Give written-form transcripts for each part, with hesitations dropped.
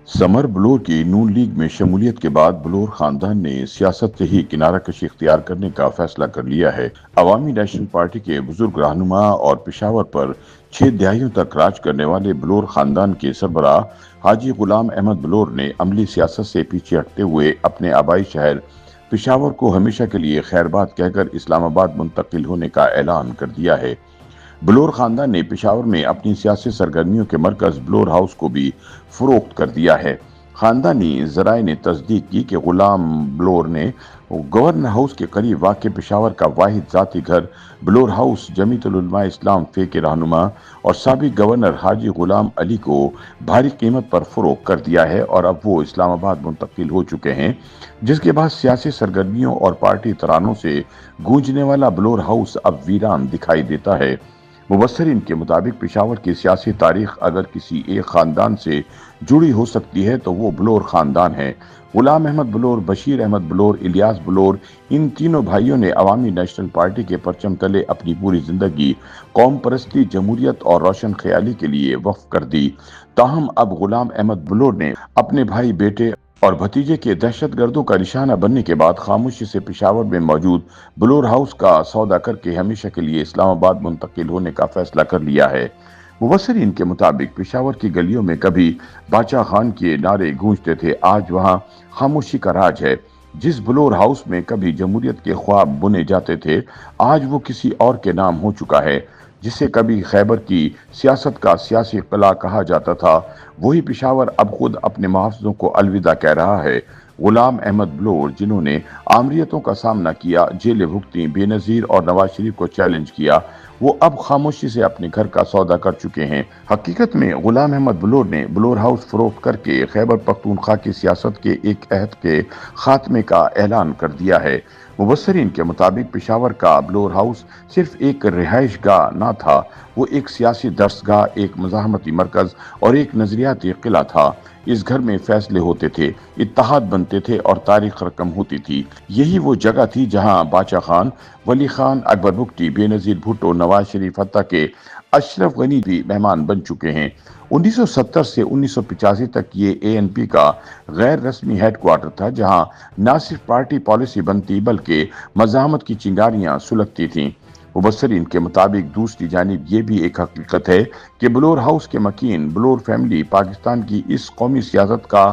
Summer बलोर की नून league में शमूलियत के बाद बलोर खानदान ने सियासत से ही किनारा कशी इख्तियार करने का फैसला कर लिया है। अवामी नेशनल पार्टी के बुजुर्ग रहनुमा और पेशावर पर 6 दहाइयों तक राज करने वाले बलोर खानदान के सरबराह हाजी गुलाम अहमद बलोर ने अमली सियासत से पीछे हटते हुए अपने आबाई शहर पेशावर को हमेशा के लिए खैरबाद कहकर इस्लामाबाद मुंतकिल होने का ऐलान कर दिया है। बलोर खानदान ने पेशावर में अपनी सियासी सरगर्मियों के मरकज बलोर हाउस को भी फरोख्त कर दिया है। खानदानी जराए ने तस्दीक की कि गुलाम बलोर ने गवर्नर हाउस के करीब वाक़ पेशावर का वाहिद जाती घर बलोर हाउस जमीयतुल उलमा इस्लाम फे के रहनुमा और साबिक गवर्नर हाजी गुलाम अली को भारी कीमत पर फरोख्त कर दिया है और अब वो इस्लामाबाद मुंतकिल हो चुके हैं, जिसके बाद सियासी सरगर्मियों और पार्टी तरानों से गूंजने वाला बलोर हाउस अब वीरान दिखाई देता है। मुबस्सरीन के मुताबिक पेशावर की सियासी तारीख अगर किसी एक खानदान से जुड़ी हो सकती है तो वो बलोर खानदान है। गुलाम अहमद बलोर, बशीर अहमद बलोर, इलियास बलोर, इन तीनों भाइयों ने अवामी नेशनल पार्टी के परचम तले अपनी पूरी जिंदगी कौम परस्ती, जमहूरियत और रोशन ख्याली के लिए वक्फ कर दी। ताहम अब गुलाम अहमद बलोर ने अपने भाई, बेटे और भतीजे के दहशतगर्दों का निशाना बनने के बाद खामोशी से पेशावर में मौजूद बलोर हाउस का सौदा करके हमेशा के लिए इस्लामाबाद मुंतकिल होने का फैसला कर लिया है। मुबस्सरीन के मुताबिक पेशावर की गलियों में कभी बादशाह खान के नारे गूंजते थे, आज वहां खामोशी का राज है। जिस बलोर हाउस में कभी जमहूरियत के ख्वाब बुने जाते थे, आज वो किसी और के नाम हो चुका है। जिसे कभी खैबर की सियासत का सियासी किला कहा जाता था, वही पेशावर अब खुद अपने मुहाफ़िज़ों को अलविदा कह रहा है। गुलाम अहमद बलोर, जिन्होंने आमरीतों का सामना किया, जेलें भुगती, बेनज़ीर और नवाज शरीफ को चैलेंज किया, वो अब खामोशी से अपने घर का सौदा कर चुके हैं। हकीकत में गुलाम अहमद बलोर ने बलोर हाउस फरोख्त करके खैबर पख्तूनख्वा की सियासत के एक अहद के खात्मे का ऐलान कर दिया है। मुबस्सरीन के मुताबिक पेशावर का बलोर हाउस सिर्फ एक रिहाइश गाह ना था, वो एक सियासी दरसगाह, एक मज़ाहमती मरकज और एक नजरियाती किला था। इस घर में फैसले होते थे, इत्तेहाद बनते थे और तारीख रकम होती थी। यही वो जगह थी जहां बादशाह खान, वली खान, अकबर बुगटी, बेनज़ीर भुट्टो, नवाज शरीफ हत्ता के अशरफ गनी भी मेहमान बन चुके हैं। 1970 से 1985 तक ये एएनपी का गैर रस्मी हेडक्वार्टर था, जहां न सिर्फ पार्टी पॉलिसी बनती बल्कि मज़ाहमत की चिंगारियां सुलगती थीं। मुबस्सरीन के मुताबिक दूसरी जानिब ये भी एक हकीकत है कि बलोर हाउस के मकीन बलोर फैमिली पाकिस्तान की इस कौमी सियासत का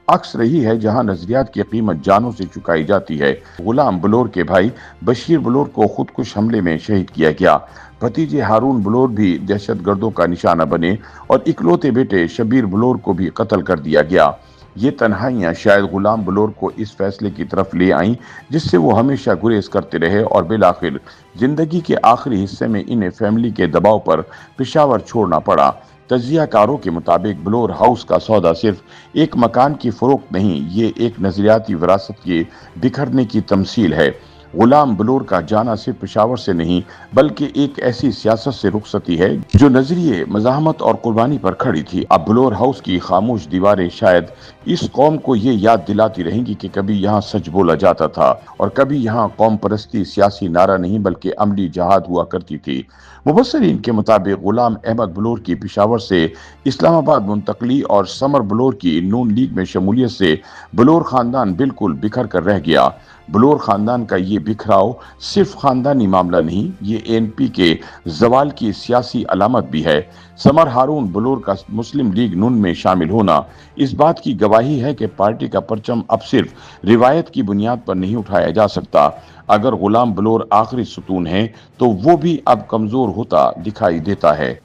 अक्स रही है, जहां नजरियात की कीमत जानों से चुकाई जाती है। गुलाम बलोर के भाई बशीर बलोर को खुदकुश हमले में शहीद किया गया। भतीजे हारून बलोर भी दहशतगर्दों का निशाना बने और इकलौते बेटे शबीर बलोर को भी कत्ल कर दिया गया। ये तन्हाइयां शायद गुलाम बलोर को इस फैसले की तरफ ले आईं जिससे वो हमेशा गुरेज करते रहे और बिलाखिर जिंदगी के आखिरी हिस्से में इन्हें फैमिली के दबाव पर पेशावर छोड़ना पड़ा। तज्जियाकारों के मुताबिक बलोर हाउस का सौदा सिर्फ एक मकान की फरोख्त नहीं, ये एक नजरियाती विरासत के बिखरने की तमसील है। गुलाम बलोर का जाना सिर्फ पेशावर से नहीं बल्कि एक ऐसी सियासत से रुखसती है जो नजरिए, मज़ाहमत और कुर्बानी पर खड़ी थी। अब बलोर हाउस की खामोश दीवारें शायद इस कौम को ये याद दिलाती रहेंगी कि कभी यहाँ सच बोला जाता था और कभी यहाँ कौम परस्ती सियासी नारा नहीं बल्कि अमली जहाद हुआ करती थी। मुबस्सरीन के मुताबिक गुलाम अहमद बलोर की पेशावर से इस्लामाबाद मुंतकली और समर बलोर की नून लीग में शमूलियत से बलोर खानदान बिल्कुल बिखर कर रह गया। बलोर खानदान का ये बिखराव सिर्फ खानदानी मामला नहीं, ये एएनपी के जवाल की सियासी अलामत भी है। समर हारून बलोर का मुस्लिम लीग नून में शामिल होना इस बात की गवाही है कि पार्टी का परचम अब सिर्फ रिवायत की बुनियाद पर नहीं उठाया जा सकता। अगर गुलाम बलोर आखिरी सुतून है तो वो भी अब कमजोर होता दिखाई देता है।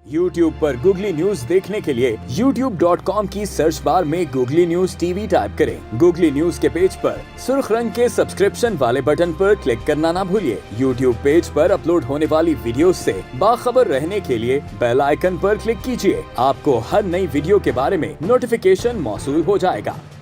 YouTube पर गूगली न्यूज देखने के लिए youtube.com की सर्च बार में गूगली न्यूज टीवी टाइप करें। गूगली न्यूज के पेज पर सुर्ख रंग के सब्सक्रिप्शन वाले बटन पर क्लिक करना ना भूलिए। YouTube पेज पर अपलोड होने वाली वीडियोस से बाखबर रहने के लिए बेल आइकन पर क्लिक कीजिए। आपको हर नई वीडियो के बारे में नोटिफिकेशन मौसूल हो जाएगा।